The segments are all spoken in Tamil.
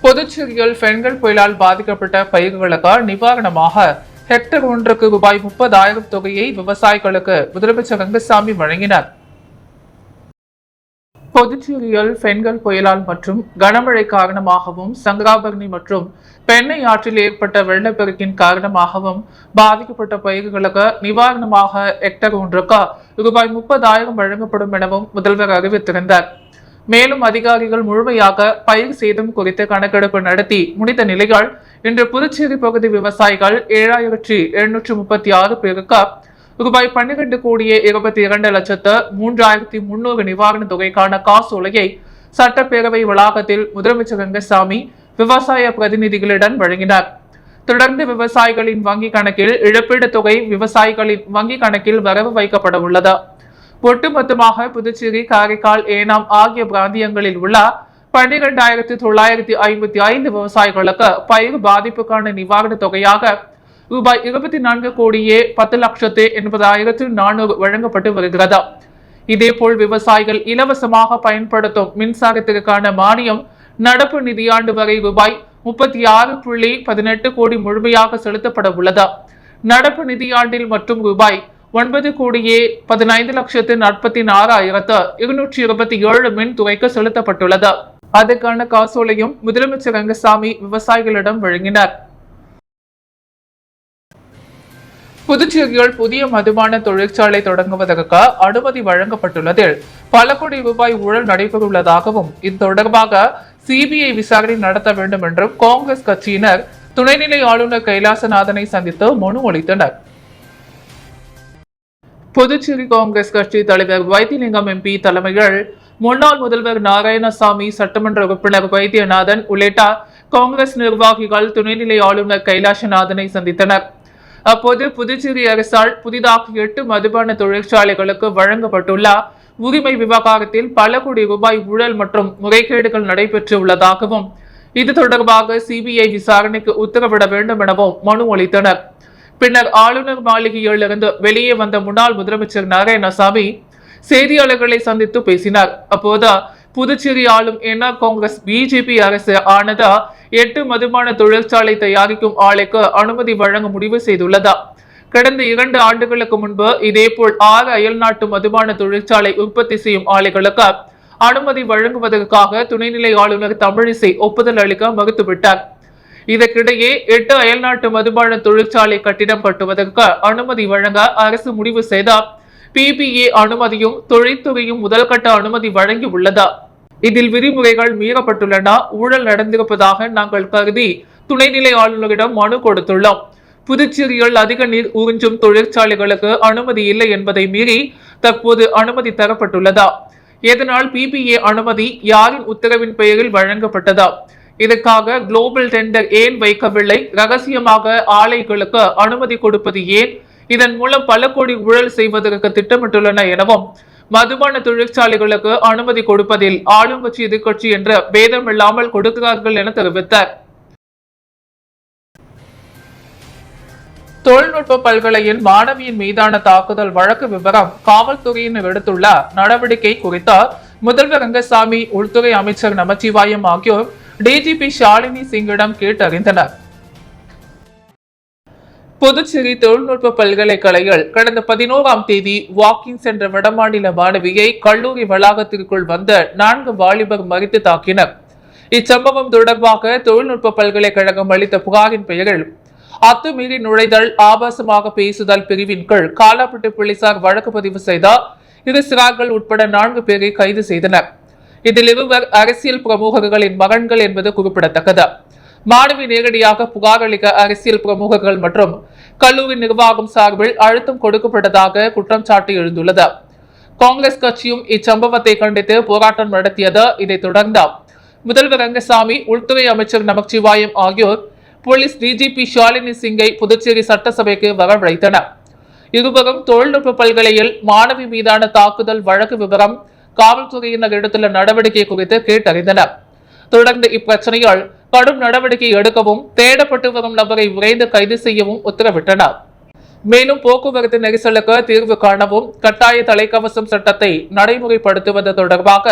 புதுச்சேரியில் பெண்கள் புயலால் பாதிக்கப்பட்ட பயிர்களுக்கு நிவாரணமாக ஹெக்டர் ஒன்றுக்கு ரூபாய் 30,000 தொகையை விவசாயிகளுக்கு முதலமைச்சர் ரங்கசாமி வழங்கினார். புதுச்சேரியில் பெண்கள் புயலால் மற்றும் கனமழை காரணமாகவும் சங்கராபரணி மற்றும் பெண்ணை ஆற்றில் ஏற்பட்ட வெள்ளப்பெருக்கின் காரணமாகவும் பாதிக்கப்பட்ட பயிர்களுக்கு நிவாரணமாக ஹெக்டர் ஒன்றுக்கு ரூபாய் 30,000 வழங்கப்படும் எனவும் முதல்வர் அறிவித்திருந்தார். மேலும் அதிகாரிகள் முழுமையாக பயிர் சேதம் குறித்து கணக்கெடுப்பு நடத்தி முடித்த நிலையில் இன்று புதுச்சேரி பகுதி விவசாயிகள் 7,736 பேருக்கு ரூபாய் 12,22,03,300 நிவாரண தொகைக்கான காசோலையை சட்டப்பேரவை வளாகத்தில் முதலமைச்சர் ரங்கசாமி விவசாய பிரதிநிதிகளிடம் வழங்கினார். தொடர்ந்து விவசாயிகளின் வங்கி கணக்கில் இழப்பீடு தொகை விவசாயிகளின் வங்கி கணக்கில் வரவு வைக்கப்பட உள்ளது. ஒட்டுமொத்தமாக புதுச்சேரி, காரைக்கால், ஏனாம் ஆகிய பிராந்தியங்களில் உள்ள 12,955 விவசாயிகளுக்கு பயிர் பாதிப்புக்கான நிவாரண தொகையாக ரூபாய் 24,10,80,400 வழங்கப்பட்டு வருகிறது. இதேபோல் விவசாயிகள் இலவசமாக பயன்படுத்தும் மின்சாரத்திற்கான மானியம் நடப்பு நிதியாண்டு வரை ரூபாய் 36.18 கோடி முழுமையாக செலுத்தப்பட உள்ளது. நடப்பு நிதியாண்டில் மற்றும் ரூபாய் 9,15,46,227 மின்துறைக்கு செலுத்தப்பட்டுள்ளது. அதற்கான காசோலையும் முதலமைச்சர் ரங்கசாமி விவசாயிகளிடம் வழங்கினார். புதுச்சேரியில் புதிய மதுபான தொழிற்சாலை தொடங்குவதற்கு அனுமதி வழங்கப்பட்டுள்ளதில் பல கோடி ரூபாய் ஊழல் நடைபெறவுள்ளதாகவும் இது தொடர்பாக சிபிஐ விசாரணை நடத்த வேண்டும் என்றும் காங்கிரஸ் கட்சியினர் துணைநிலை ஆளுநர் கைலாசநாதனை சந்தித்து மனு அளித்தனர். புதுச்சேரி காங்கிரஸ் கட்சி தலைவர் வைத்திலிங்கம் எம்பி தலைமையில் முன்னாள் முதல்வர் நாராயணசாமி, சட்டமன்ற உறுப்பினர் வைத்தியநாதன் உள்ளிட்ட காங்கிரஸ் நிர்வாகிகள் துணைநிலை ஆளுநர் கைலாசநாதனை சந்தித்தனர். அப்போது புதுச்சேரி அரசால் புதிதாக 8 மதுபான தொழிற்சாலைகளுக்கு வழங்கப்பட்டுள்ள உரிமை விவகாரத்தில் பல கோடி ரூபாய் ஊழல் மற்றும் முறைகேடுகள் நடைபெற்றுள்ளதாகவும் இது தொடர்பாக சிபிஐ விசாரணைக்கு உத்தரவிட வேண்டும் எனவும் மனு அளித்தனர். பின்னர் ஆளுநர் மாளிகையில் இருந்து வெளியே வந்த முன்னாள் முதலமைச்சர் நாராயணசாமி செய்தியாளர்களை சந்தித்து பேசினார். அப்போது புதுச்சேரி ஆளும் என்ஆர் காங்கிரஸ் பிஜேபி அரசு ஆனது 8 மதுபான தொழிற்சாலை தயாரிக்கும் ஆலைக்கு அனுமதி வழங்க முடிவு செய்துள்ளது. கடந்த 2 ஆண்டுகளுக்கு முன்பு இதேபோல் 6 அயல்நாட்டு மதுபான தொழிற்சாலை உற்பத்தி செய்யும் ஆலைகளுக்கு அனுமதி வழங்குவதற்காக துணைநிலை ஆளுநர் தமிழிசை ஒப்புதல் அளிக்க மறுத்துவிட்டார். இதற்கிடையே 8 அயல்நாட்டு மதுபான தொழிற்சாலை கட்டிடம் கட்டுவதற்கு அனுமதி வழங்க அரசு முடிவு செய்த பிபிஏ அனுமதியும் தொழில்துறையும் முதல்கட்ட அனுமதி வழங்கி உள்ளது. இதில் விதிமுறைகள் மீறப்பட்டுள்ளன, ஊழல் நடந்திருப்பதாக நாங்கள் கருதி துணைநிலை ஆளுநரிடம் மனு கொடுத்துள்ளோம். புதுச்சேரியில் அதிக நீர் உறிஞ்சும் தொழிற்சாலைகளுக்கு அனுமதி இல்லை என்பதை மீறி தற்போது அனுமதி தரப்பட்டுள்ளதா? இதனால் பிபிஏ அனுமதி யாரின் உத்தரவின் பெயரில் வழங்கப்பட்டதா? இதற்காக குளோபல் டெண்டர் ஏன் வைக்கவில்லை? ரகசியமாக ஆலைகளுக்கு அனுமதி கொடுப்பது ஏன்? இதன் மூலம் பல கோடி ஊழல் செய்வதற்கு திட்டமிட்டுள்ளன எனவும் மதுபான தொழிற்சாலைகளுக்கு அனுமதி கொடுப்பதில் ஆளுங்கட்சி எதிர்கட்சி என்ற பேதமில்லாமல் கொடுக்கிறார்கள் என தெரிவித்தார். தொழில்நுட்ப பல்கலையின் மாணவியின் மீதான தாக்குதல் வழக்கு விவரம், காவல்துறையினர் எடுத்துள்ள நடவடிக்கை குறித்து முதல்வர் ரங்கசாமி, உள்துறை அமைச்சர் நமச்சிவாயம் ஆகியோர் டிஜிபி ஷாலினி சிங்கிடம் கேட்டறிந்தனர். புதுச்சேரி தொழில்நுட்ப பல்கலைக்கழகில் கடந்த 11ஆம் தேதி வாக்கிங் சென்ற வடமாநில மாணவியை கல்லூரி வளாகத்திற்குள் வந்த 4 வாலிபர் மறித்து தாக்கினர். இச்சம்பவம் தொடர்பாக தொழில்நுட்ப பல்கலைக்கழகம் அளித்த புகாரின் பெயரில் அத்துமீறி நுழைதல், ஆபாசமாக பேசுதல் பிரிவின் கீழ் காலாப்பட்டு போலீசார் வழக்கு பதிவு செய்தார். 2 சிறார்கள் உட்பட 4 பேரை கைது செய்தனர். இதில் 2 அரசியல் பிரமுகர்களின் மகன்கள் என்பது குறிப்பிடத்தக்கது. மாணவி நேரடியாக புகார் அளிக்க அரசியல் பிரமுகர்கள் மற்றும் கல்லூரி நிர்வாகம் சார்பில் அழுத்தம் கொடுக்கப்பட்டதாக குற்றம் சாட்டி எழுந்துள்ளது. காங்கிரஸ் கட்சியும் இச்சம்பவத்தை கண்டித்து போராட்டம் நடத்தியது. இதைத் தொடர்ந்து முதல்வர் ரங்கசாமி, உள்துறை அமைச்சர் நமச்சிவாயம் ஆகியோர் போலீஸ் டிஜிபி ஷாலினி சிங்கை புதுச்சேரி சட்டசபைக்கு வரவழைத்தனர். இருவரும் தொழில்நுட்ப பல்கலையில் மாணவி மீதான தாக்குதல் வழக்கு விவரம், காவல்துறையினர் எடுத்துள்ள நடவடிக்கை குறித்து கேட்டறிந்தனர். தொடர்ந்து இப்பிரச்சனையால் கடும் நடவடிக்கை எடுக்கவும், தேடப்பட்டு வரும் நபரை விரைந்து கைது செய்யவும் உத்தரவிட்டனர். மேலும் போக்குவரத்து நெரிசலுக்கு தீர்வு காணவும் கட்டாய தலைக்கவசம் சட்டத்தை நடைமுறைப்படுத்துவது தொடர்பாக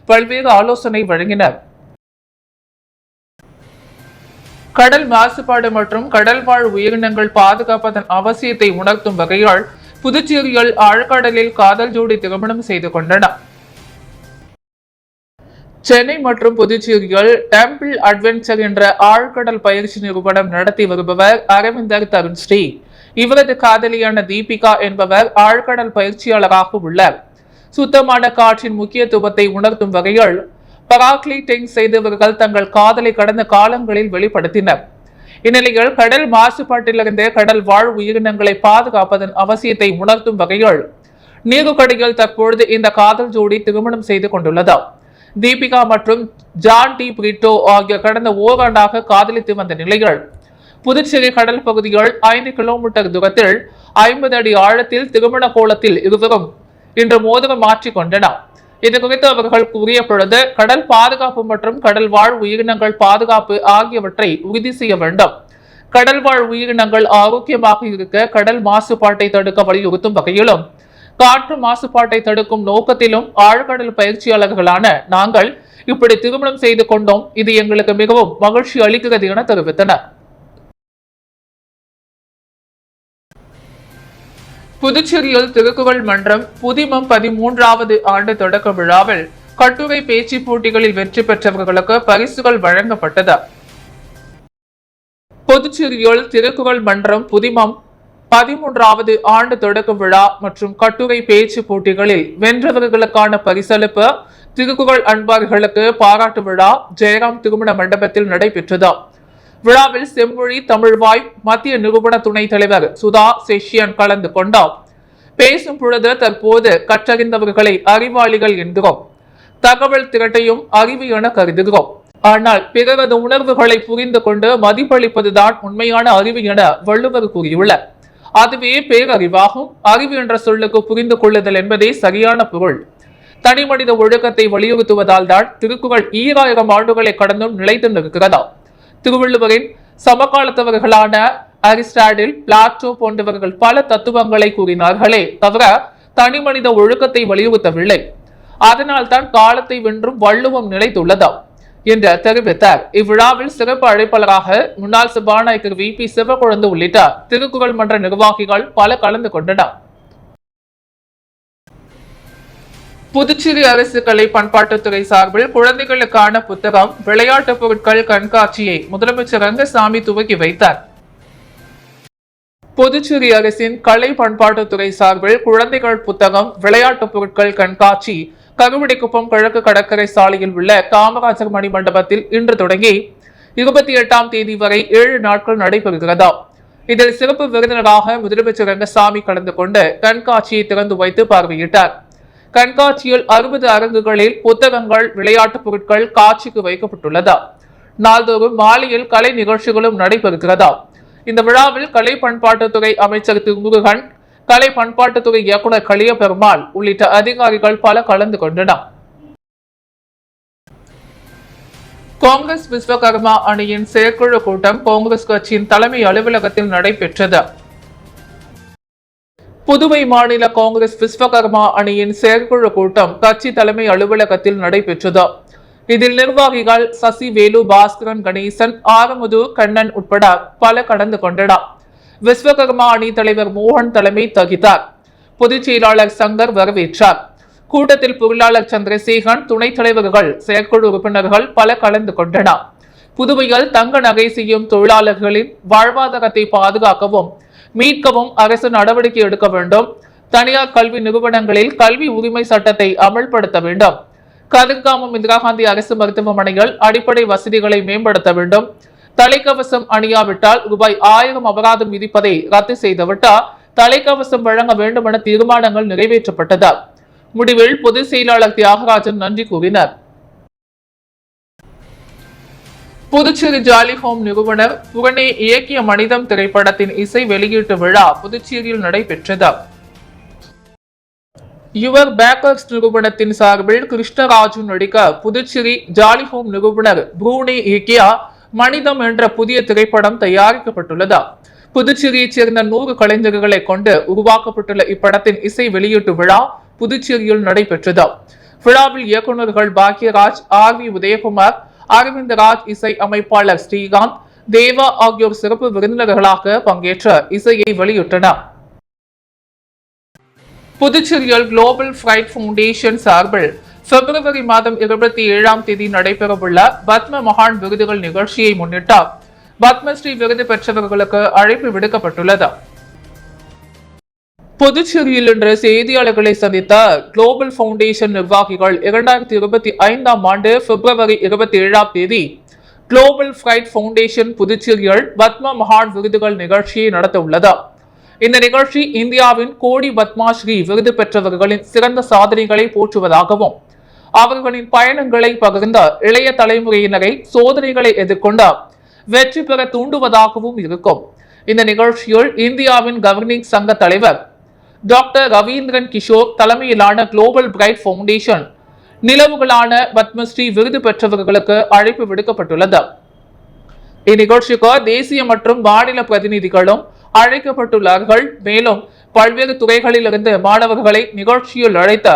பல்வேறு ஆலோசனை வழங்கினர். கடல் மாசுபாடு மற்றும் கடல் வாழ் உயிரினங்கள் பாதுகாப்பதன் அவசியத்தை உணர்த்தும் வகையில் புதுச்சேரியில் ஆழ்கடலில் காதல் ஜோடி திருமணம் செய்து கொண்டனர். சென்னை மற்றும் புதுச்சேரியில் டெம்பிள் அட்வென்ச்சர் என்ற ஆழ்கடல் பயிற்சி நிறுவனம் நடத்தி வருபவர் அரவிந்தர் தருண் ஸ்ரீ. இவரது காதலியான தீபிகா என்பவர் ஆழ்கடல் பயிற்சியாளராக உள்ளார். சுத்தமான காற்றின் முக்கியத்துவத்தை உணர்த்தும் வகையில் பராக்ளீட்டிங் செய்தவர்கள் தங்கள் காதலை கடந்த காலங்களில் வெளிப்படுத்தினர். இந்நிலையில் கடல் மாசுபாட்டிலிருந்து கடல் வாழ் உயிரினங்களை பாதுகாப்பதன் அவசியத்தை உணர்த்தும் வகையில் நீருக்கடியில் தற்பொழுது இந்த காதல் ஜோடி திருமணம் செய்து கொண்டுள்ளது. தீபிகா மற்றும் ஜான் டி பிரிட்டோ ஆகிய கடந்த ஓராண்டாக காதலித்து வந்த நிலையில் புதுச்சேரி கடல் பகுதியில் 5 கிலோமீட்டர் தூரத்தில் 50 அடி ஆழத்தில் திருமண கோலத்தில் இருவரும் இன்று மோதிரம் மாற்றிக் கொண்டனர். இது குறித்து அவர்கள் கூறிய பொழுது கடல் பாதுகாப்பு மற்றும் கடல் வாழ் உயிரினங்கள் பாதுகாப்பு ஆகியவற்றை உறுதி செய்ய வேண்டும். கடல் வாழ் உயிரினங்கள் ஆரோக்கியமாக இருக்க கடல் மாசுபாட்டை தடுக்க வலியுறுத்தும் வகையிலும் காற்று மாசுபாட்டை தடுக்கும் நோக்கத்திலும் ஆழ்கடல் பயிற்சியாளர்களான நாங்கள் இப்படி திருமணம் செய்து கொண்டோம். இது எங்களுக்கு மிகவும் மகிழ்ச்சி அளிக்கிறது என தெரிவித்தனர். புதுச்சேரியில் திருக்குறள் மன்றம் புதிமம் 13வது ஆண்டு தொடக்க விழாவில் கட்டுரை பேச்சு போட்டிகளில் வெற்றி பெற்றவர்களுக்கு பரிசுகள் வழங்கப்பட்டது. புதுச்சேரியில் திருக்குறள் மன்றம் புதிமம் 13வது ஆண்டு தொடக்க விழா மற்றும் கட்டுரை பேச்சு போட்டிகளில் வென்றவர்களுக்கான பரிசளிப்பு திருக்குறள் அன்பார்களுக்கு பாராட்டு விழா ஜெயராம் திருமண மண்டபத்தில் நடைபெற்றது. விழாவில் செம்மொழி தமிழ்வாய் மத்திய நிறுவன துணைத் தலைவர் சுதா செஷியன் கலந்து கொண்டார். பேசும் பொழுது தற்போது கற்றறிந்தவர்களை அறிவாளிகள் என்கிறோம். தகவல் திரட்டையும் அறிவு என கருதுகிறோம். ஆனால் பிறரது உணர்வுகளை புரிந்து கொண்டு மதிப்பளிப்பதுதான் உண்மையான அறிவு என வள்ளுவர் கூறியுள்ளார். அதுவே பேரறிவாகும். அறிவு என்ற சொல்லுக்கு புரிந்து கொள்ளுதல் என்பதே சரியான பொருள். தனி மனித ஒழுக்கத்தை வலியுறுத்துவதால் தான் திருக்குறள் 2000 ஆண்டுகளை கடந்தும் நிலைத்து நிற்கிறதா. திருவள்ளுவரின் சமகாலத்தவர்களான அரிஸ்டாட்டில், பிளாட்டோ போன்றவர்கள் பல தத்துவங்களை கூறினார்களே தவிர தனி மனித ஒழுக்கத்தை வலியுறுத்தவில்லை. அதனால் தான் காலத்தை வென்றும் வள்ளுவம் நிலைத்துள்ளதா என்று தெரிவித்தார். இவ்விழாவில் சிறப்பு அழைப்பாளராக முன்னாள் சபாநாயகர் VP சிவக்கொழுந்து உள்ளிட்ட திருக்குறள் மன்ற நிர்வாகிகள் பல கலந்து கொண்டனர். புதுச்சேரி அரசு கலை பண்பாட்டுத்துறை சார்பில் குழந்தைகளுக்கான புத்தகம், விளையாட்டுப் பொருட்கள் கண்காட்சியை முதலமைச்சர் ரங்கசாமி துவக்கி வைத்தார். புதுச்சேரி அரசின் கலை பண்பாட்டுத்துறை சார்பில் குழந்தைகள் புத்தகம், விளையாட்டுப் பொருட்கள் கண்காட்சி கருவடிக்குப்பம் கிழக்கு கடற்கரை சாலையில் உள்ள காமராஜர் மணி மண்டபத்தில் இன்று தொடங்கி 28ஆம் தேதி வரை 7 நாட்கள் நடைபெறுகிறது. இதில் சிறப்பு விருந்தினராக முதலமைச்சர் ரங்கசாமி கலந்து கொண்டு கண்காட்சியை திறந்து வைத்து பார்வையிட்டார். கண்காட்சியில் 60 அரங்குகளில் புத்தகங்கள், விளையாட்டுப் பொருட்கள் காட்சிக்கு வைக்கப்பட்டுள்ளது. நாள்தோறும் மாலையில் கலை நிகழ்ச்சிகளும் நடைபெறுகிறது. இந்த விழாவில் கலை பண்பாட்டுத்துறை அமைச்சர் திரு முருகன், கலை பண்பாட்டுத்துறை இயக்குநர் கலிய பெருமாள் உள்ளிட்ட அதிகாரிகள் பல கலந்து கொண்டனர். காங்கிரஸ் விஸ்வகர்மா அணியின் செயற்குழு கூட்டம் காங்கிரஸ் கட்சியின் தலைமை அலுவலகத்தில் நடைபெற்றது. புதுவை மாநில காங்கிரஸ் விஸ்வகர்மா அணியின் செயற்குழு கூட்டம் கட்சி தலைமை அலுவலகத்தில் நடைபெற்றது. இதில் நிர்வாகிகள் சசி வேலு, பாஸ்கரன், கணேசன், ஆரமுது, கண்ணன் உட்பட பல கலந்து கொண்டனர். விஸ்வகர்மா அணி தலைவர் மோகன் தலைமை தகித்தார். பொதுச் செயலாளர் சங்கர் வரவேற்றார். கூட்டத்தில் பொருளாளர் சந்திரசேகரன், துணைத் தலைவர்கள், செயற்குழு உறுப்பினர்கள் பல கலந்து கொண்டனர். புதுவையில் தங்க நகை செய்யும் தொழிலாளர்களின் வாழ்வாதாரத்தை பாதுகாக்கவும் மீட்கவும் அரசு நடவடிக்கை எடுக்க வேண்டும். தனியார் கல்வி நிறுவனங்களில் கல்வி உரிமை சட்டத்தை அமல்படுத்த வேண்டும். கதிர்காமம் இந்திரா காந்தி அரசு மருத்துவமனையில் அடிப்படை வசதிகளை மேம்படுத்த வேண்டும். தலைக்கவசம் அணியாவிட்டால் ₹1000 அபராதம் விதிப்பதை ரத்து செய்துவிட்டால் தலைக்கவசம் வழங்க வேண்டும் என தீர்மானங்கள் நிறைவேற்றப்பட்டது. முடிவில் பொதுச் செயலாளர் தியாகராஜன் நன்றி கூறினார். புதுச்சேரி ஜாலி ஹோம் நிறுவனர் புரணே இயக்கிய மனிதம் திரைப்படத்தின் இசை வெளியீட்டு விழா புதுச்சேரியில் நடைபெற்றது. யுவர் பேக்கர்ஸ் நிறுவனத்தின் சார்பில் கிருஷ்ணராஜு நடிக்க புதுச்சேரி ஜாலி ஹோம் நிறுவனர் புரணே இயக்கிய மனிதம் என்ற புதிய திரைப்படம் தயாரிக்கப்பட்டுள்ளது. புதுச்சேரியைச் சேர்ந்த 100 கலைஞர்களை கொண்டு உருவாக்கப்பட்டுள்ள இப்படத்தின் இசை வெளியீட்டு விழா புதுச்சேரியில் நடைபெற்றது. விழாவில் இயக்குநர்கள் பாக்யராஜ், RV உதயகுமார், அரவிந்தராஜ், இசை அமைப்பாளர் ஸ்ரீகாந்த், தேவா ஆகியோர் சிறப்பு விருந்தினர்களாக பங்கேற்ற இசையை வெளியிட்டனர். புதுச்சேரியில் குளோபல் ஃபிரைட் ஃபவுண்டேஷன் சார்பில் பிப்ரவரி மாதம் 27ஆம் தேதி நடைபெறவுள்ள பத்ம மகான் விருதுகள் நிகழ்ச்சியை முன்னிட்டு பத்மஸ்ரீ விருது பெற்றவர்களுக்கு அழைப்பு விடுக்கப்பட்டுள்ளது. புதுச்சேரியில் இன்று செய்தியாளர்களை சந்தித்த குளோபல் ஃபவுண்டேஷன் நிர்வாகிகள் 2025ஆம் ஆண்டு பிப்ரவரி 27ஆம் தேதி குளோபல் ஃபிரைட் ஃபவுண்டேஷன் புதுச்சேரியில் பத்ம மகான் விருதுகள் நிகழ்ச்சியை நடத்த உள்ளது. இந்த நிகழ்ச்சி இந்தியாவின் கோடி பத்மாஸ்ரீ விருது பெற்றவர்களின் சிறந்த சாதனைகளை போற்றுவதாகவும் அவர்களின் பயணங்களை பகிர்ந்த இளைய தலைமுறையினரை சோதனைகளை எதிர்கொண்டு வெற்றி பெற தூண்டுவதாகவும் இருக்கும். இந்த நிகழ்ச்சியில் இந்தியாவின் கவர்னிங் சங்க தலைவர் டாக்டர் ரவீந்திரன் கிஷோர் தலைமையிலான குளோபல் பிரைட் ஃபவுண்டேஷன் நிலவுகளான பத்மஸ்ரீ விருது பெற்றவர்களுக்கு அழைப்பு விடுக்கப்பட்டுள்ளது. இந்நிகழ்ச்சிக்கு தேசிய மற்றும் மாநில பிரதிநிதிகளும் அழைக்கப்பட்டுள்ளார்கள். மேலும் பல்வேறு துறைகளிலிருந்து மாணவர்களை நிகழ்ச்சியில் அழைத்து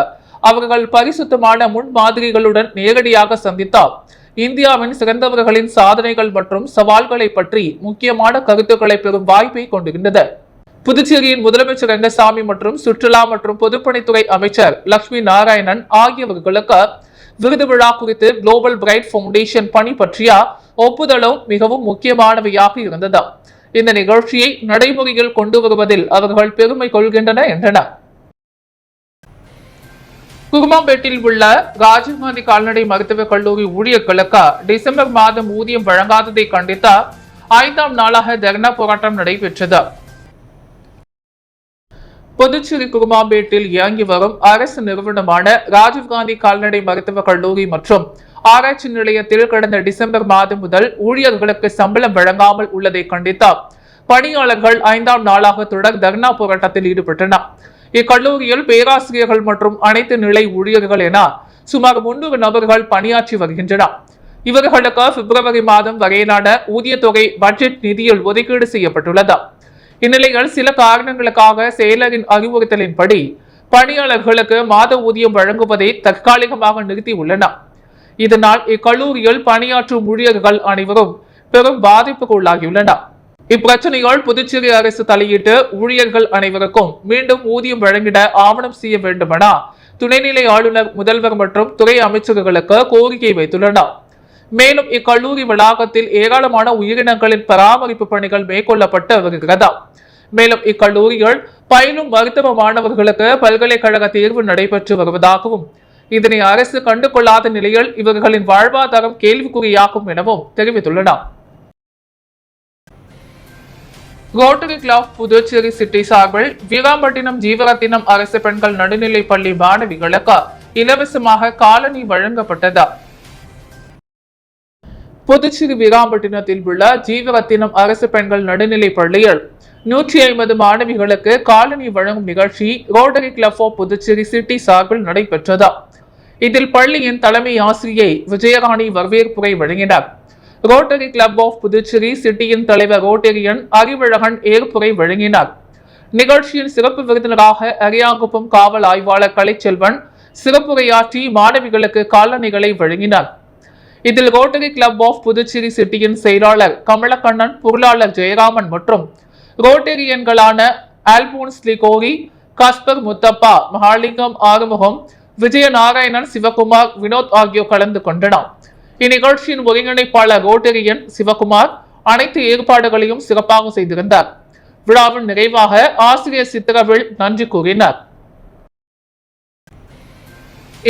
அவர்கள் பரிசுத்தமான முன்மாதிரிகளுடன் நேரடியாக சந்தித்தார் இந்தியாவின் சிறந்தவர்களின் சாதனைகள் மற்றும் சவால்களை பற்றி முக்கியமான கருத்துக்களை பெறும் வாய்ப்பை கொண்டிருந்தது. புதுச்சேரியின் முதலமைச்சர் ரங்கசாமி மற்றும் சுற்றுலா மற்றும் பொதுப்பணித்துறை அமைச்சர் லட்சுமி நாராயணன் ஆகியவர்களுக்கு விருது விழா குறித்து குளோபல் பிரைட் ஃபவுண்டேஷன் பணி பற்றிய ஒப்புதலும் மிகவும் முக்கியமானவையாக இருந்தது. இந்த நிகழ்ச்சியை நடைமுறையில் கொண்டு வருவதில் அவர்கள் பெருமை கொள்கின்றனர் என்றனர். குருமாம்பேட்டில் உள்ள ராஜீவ்காந்தி கால்நடை மருத்துவக் கல்லூரி ஊழியர்களுக்கு டிசம்பர் மாதம் ஊதியம் வழங்காததை கண்டித்து 5ஆம் நாளாக தர்ணா போராட்டம் நடைபெற்றது. புதுச்சேரி குருமாம்பேட்டில் இயங்கி வரும் அரசு நிறுவனமான ராஜீவ்காந்தி கால்நடை மருத்துவக் கல்லூரி மற்றும் ஆராய்ச்சி நிலையத்தில் கடந்த டிசம்பர் மாதம் முதல் ஊழியர்களுக்கு சம்பளம் வழங்காமல் உள்ளதை கண்டித்து பணியாளர்கள் 5ஆம் நாளாக தொடர் தர்ணா போராட்டத்தில் ஈடுபட்டனர். இக்கல்லூரியில் பேராசிரியர்கள் மற்றும் அனைத்து நிலை ஊழியர்கள் என சுமார் 300 நபர்கள் பணியாற்றி வருகின்றனர். இவர்களுக்கு பிப்ரவரி மாதம் வரையிலான ஊதிய தொகை பட்ஜெட் நிதியில் ஒதுக்கீடு செய்யப்பட்டுள்ளது. இந்நிலையில் சில காரணங்களுக்காக செயலரின் அறிவுறுத்தலின்படி பணியாளர்களுக்கு மாத ஊதியம் வழங்குவதை தற்காலிகமாக நிறுத்தியுள்ளனர். இதனால் இக்கல்லூரியில் பணியாற்றும் ஊழியர்கள் அனைவரும் பெரும் பாதிப்புக்கு உள்ளாகியுள்ளனர். இப்பிரச்சனையால் புதுச்சேரி அரசு தலையிட்டு ஊழியர்கள் அனைவருக்கும் மீண்டும் ஊதியம் வழங்கிட ஆவணம் செய்ய வேண்டுமென துணைநிலை ஆளுநர், முதல்வர் மற்றும் துறை அமைச்சர்களுக்கு கோரிக்கை வைத்துள்ளனர். மேலும் இக்கல்லூரி வளாகத்தில் ஏராளமான உயிரினங்களின் பராமரிப்பு பணிகள் மேற்கொள்ளப்பட்டு வருகிறது. மேலும் இக்கல்லூரியில் பயிலும் மருத்துவ மாணவர்களுக்கு பல்கலைக்கழக தேர்வு நடைபெற்று வருவதாகவும் இதனை அரசு கண்டுகொள்ளாத நிலையில் இவர்களின் வாழ்வாதாரம் கேள்விக்குறியாகும் எனவும் தெரிவித்துள்ளனர். ரோட்டரி கிளப் புதுச்சேரி சிட்டி சார்பில் வீராம்பட்டினம் ஜீவரத்தினம் அரசு பெண்கள் நடுநிலைப் பள்ளி மாணவிகளுக்கு இலவசமாக காலணி வழங்கப்பட்டது. புதுச்சேரி வீராம்பட்டினத்தில் உள்ள ஜீவரத்தினம் அரசு பெண்கள் நடுநிலைப் பள்ளியில் 150 மாணவிகளுக்கு காலணி வழங்கும் நிகழ்ச்சி Rotary Club of Puducherry City சார்பில் நடைபெற்றது. இதில் பள்ளியின் தலைமை ஆசிரியை விஜயராணி வரவேற்புரை வழங்கினார். ரோட்டரி கிளப் ஆஃப் புதுச்சேரி சிட்டியின் தலைவர் ரோட்டரியன் அறிவழகன் ஏற்புரை வழங்கினார். நிகழ்ச்சியின் சிறப்பு விருந்தினராக அரியாங்குப்பம் காவல் ஆய்வாளர் கலைச்செல்வன் சிறப்புரையாற்றி மாணவிகளுக்கு காலணிகளை வழங்கினார். இதில் ரோட்டரி கிளப் ஆஃப் புதுச்சேரி சிட்டியின் செயலாளர் கமலக்கண்ணன், பொருளாளர் ஜெயராமன் மற்றும் ரோட்டரியன்களான ஆல்போன்ஸ் லிகோரி, கஸ்பர் முத்தப்பா, மகாலிங்கம் ஆறுமுகம், விஜயநாராயணன், சிவகுமார், வினோத் ஆகியோர் கலந்து கொண்டனர். இந்நிகழ்ச்சியின் ஒருங்கிணைப்பாளர் ரோட்டரியன் சிவகுமார் அனைத்து ஏற்பாடுகளையும் சிறப்பாக செய்திருந்தார். விழாவின் நிறைவாக ஆசிரியர் சித்திரவில் நன்றி கூறினார்.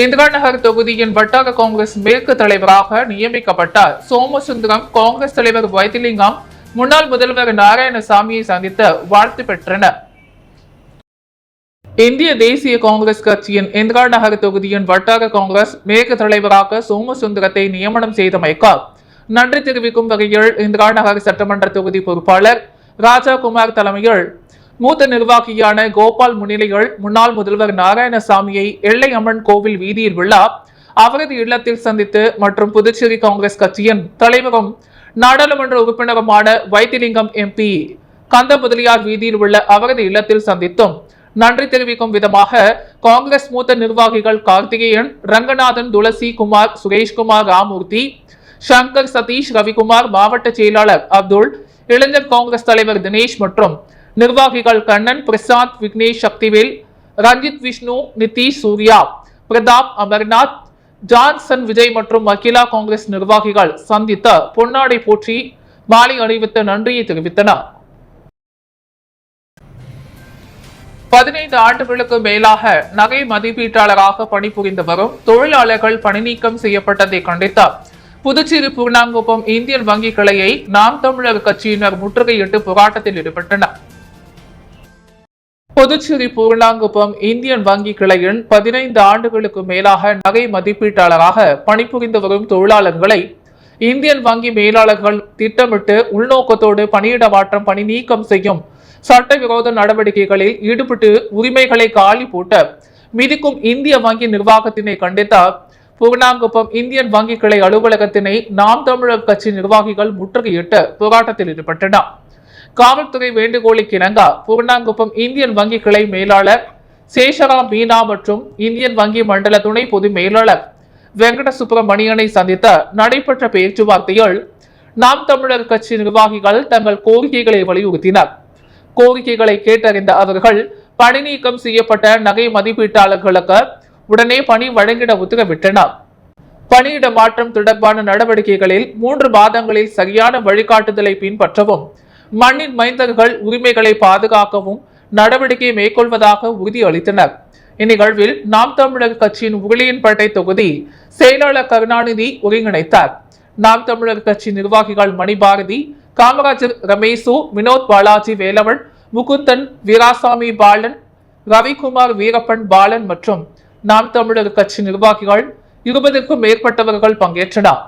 இந்திரா நகர் தொகுதியின் வட்டார காங்கிரஸ் மேற்கு தலைவராக நியமிக்கப்பட்ட சோமசுந்தரம், காங்கிரஸ் தலைவர் வைத்திலிங்கம் முன்னாள் முதல்வர் நாராயணசாமியை சந்தித்து வாழ்த்து பெற்றனர். இந்திய தேசிய காங்கிரஸ் கட்சியின் இந்திரா நகர் தொகுதியின் வட்டார காங்கிரஸ் மேற்கு தலைவராக சோமசுந்தரத்தை நியமனம் செய்தமைக்கு நன்றி தெரிவிக்கும் வகையில் இந்திரா நகர் சட்டமன்ற தொகுதி பொறுப்பாளர் ராஜாகுமார் தலைமையில் மூத்த நிர்வாகியான கோபால் முன்னிலையில் முன்னாள் முதல்வர் நாராயணசாமியை எல்லை அம்மன் கோவில் வீதியில் உள்ள அவரது இல்லத்தில் சந்தித்து மற்றும் புதுச்சேரி காங்கிரஸ் கட்சியின் தலைவரும் நாடாளுமன்ற உறுப்பினருமான வைத்திலிங்கம் எம்பி கந்த முதலியார் வீதியில் உள்ள அவரது இல்லத்தில் சந்தித்தும் நன்றி தெரிவிக்கும் விதமாக காங்கிரஸ் மூத்த நிர்வாகிகள் கார்த்திகேயன், ரங்கநாதன், துளசி குமார், சுரேஷ்குமார், ராமூர்த்தி, சங்கர், சதீஷ், ரவிக்குமார், மாவட்ட செயலாளர் அப்துல், இளைஞர் காங்கிரஸ் தலைவர் தினேஷ் மற்றும் நிர்வாகிகள் கண்ணன், பிரசாத், விக்னேஷ், சக்திவேல், ரஞ்சித், விஷ்ணு, நிதிஷ், சூர்யா, பிரதாப், அமர்நாத், ஜான்சன், விஜய் மற்றும் மகிழா காங்கிரஸ் நிர்வாகிகள் சந்தித்த பொன்னாடை போற்றி மாலை அணிவித்து நன்றியை தெரிவித்தனர். 15 ஆண்டுகளுக்கு மேலாக நகை மதிப்பீட்டாளராக பணிபுரிந்து வரும் தொழிலாளர்கள் பணிநீக்கம் செய்யப்பட்டதை கண்டித்து புதுச்சேரி பூர்ணாங்குப்பம் இந்தியன் வங்கி கிளையை நாம் தமிழர் கட்சியினர் முற்றுகையிட்டு போராட்டத்தில் ஈடுபட்டனர். புதுச்சேரி பூர்ணாங்குப்பம் இந்தியன் வங்கி கிளையின் 15 ஆண்டுகளுக்கு மேலாக நகை மதிப்பீட்டாளராக பணிபுரிந்து வரும் தொழிலாளர்களை இந்தியன் வங்கி மேலாளர்கள் திட்டமிட்டு உள்நோக்கத்தோடு பணியிட மாற்றம், பணி நீக்கம் செய்யும் சட்டவிரோத நடவடிக்கைகளில் ஈடுபட்டு உரிமைகளை காலி போட்டு மிதிக்கும் இந்திய வங்கி நிர்வாகத்தினை கண்டித்த பூர்ணாங்குப்பம் இந்தியன் வங்கி கிளை அலுவலகத்தினை நாம் தமிழர் கட்சி நிர்வாகிகள் முற்றுகையிட்டு போராட்டத்தில் ஈடுபட்டனர். காவல்துறை வேண்டுகோளுக்கு இணங்க பூர்ணாங்குப்பம் இந்தியன் வங்கி கிளை மேலாளர் சேஷராம் மீனா மற்றும் இந்தியன் வங்கி மண்டல துணை பொது மேலாளர் வெங்கட சுப்பிரமணியனை சந்தித்த நடைபெற்ற பேச்சுவார்த்தையில் நாம் தமிழர் கட்சி நிர்வாகிகள் தங்கள் கோரிக்கைகளை வலியுறுத்தினர். கோரிக்கைகளை கேட்டறிந்த அவர்கள் பணி நீக்கம் செய்யப்பட்ட நகை மதிப்பீட்டாளர்களுக்கு உடனே பணி வழங்கிட உத்தரவிட்டனர். பணியிட மாற்றம் தொடர்பான நடவடிக்கைகளில் 3 மாதங்களில் சரியான வழிகாட்டுதலை பின்பற்றவும், மண்ணின் மைந்தர்கள் உரிமைகளை பாதுகாக்கவும் நடவடிக்கை மேற்கொள்வதாக உறுதியளித்தனர். இந்நிகழ்வில் நாம் தமிழர் கட்சியின் உருளியன்பேட்டை தொகுதி செயலாளர் கருணாநிதி ஒருங்கிணைத்தார். நாம் தமிழர் கட்சி நிர்வாகிகள் மணிபாரதி, காமராஜர், ரமேசு, வினோத், பாலாஜி, வேலவன், முகுந்தன், வீராசாமி, பாலன், ரவிக்குமார், வீரப்பன், பாலன் மற்றும் நாம் தமிழர் கட்சி நிர்வாகிகள் 20க்கும் மேற்பட்டவர்கள் பங்கேற்றனர்.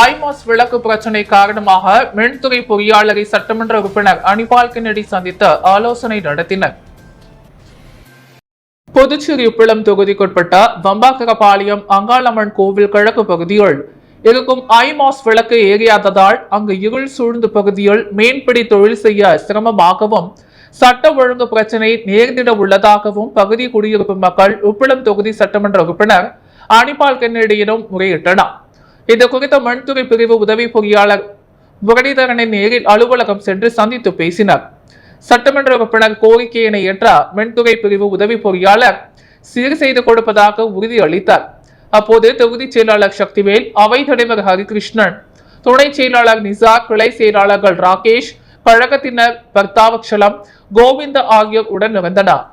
ஐமாஸ் விளக்கு பிரச்சினை காரணமாக மின்துறை பொறியாளரை சட்டமன்ற உறுப்பினர் அனிபால் கென்னடி சந்தித்து ஆலோசனை நடத்தினர். புதுச்சேரி உப்பளம் தொகுதிக்குட்பட்ட வம்பாக்கரபாளையம் அங்காளம்மன் கோவில் கிழக்கு பகுதியில் இருக்கும் ஐமாஸ் விளக்கு எரியாததால் அங்கு இருள் சூழ்ந்த பகுதியில் மீன்பிடி தொழில் செய்ய சிரமமாகவும் சட்ட ஒழுங்கு பிரச்சினை நேர்ந்திட உள்ளதாகவும் பகுதி குடியிருப்பு மக்கள் உப்பளம் தொகுதி சட்டமன்ற உறுப்பினர் அனிபால் கென்னடியிடம் முறையிட்டனர். இது குறித்த மின்துறை பிரிவு உதவி பொறியாளர் முரளிதரனை நேரில் அலுவலகம் சென்று சந்தித்து பேசினர். சட்டமன்ற உறுப்பினர் கோரிக்கையினை ஏற்ற மின்துறை பிரிவு உதவி பொறியாளர் சீர் செய்து கொடுப்பதாக உறுதியளித்தார். அப்போது தொகுதி செயலாளர் சக்திவேல், அவைத் தலைவர் ஹரிகிருஷ்ணன், துணை செயலாளர் நிசார், கிளை செயலாளர்கள் ராகேஷ், கழகத்தினர் பர்தாவக்ஷலம், கோவிந்த ஆகியோர் உடன் இருந்தனர்.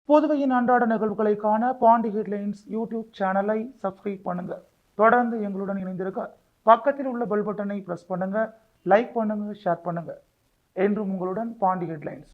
புதுவையின் அன்றாட நிகழ்வுகளை காண பாண்டி ஹெட்லைன்ஸ் யூடியூப் சேனலை சப்ஸ்கிரைப் பண்ணுங்க. தொடர்ந்து எங்களுடன் இணைந்திருக்க பக்கத்தில் உள்ள பெல் பட்டனை பிரஸ் பண்ணுங்க. லைக் பண்ணுங்க, ஷேர் பண்ணுங்க. என்றும் உங்களுடன் பாண்டி ஹெட்லைன்ஸ்.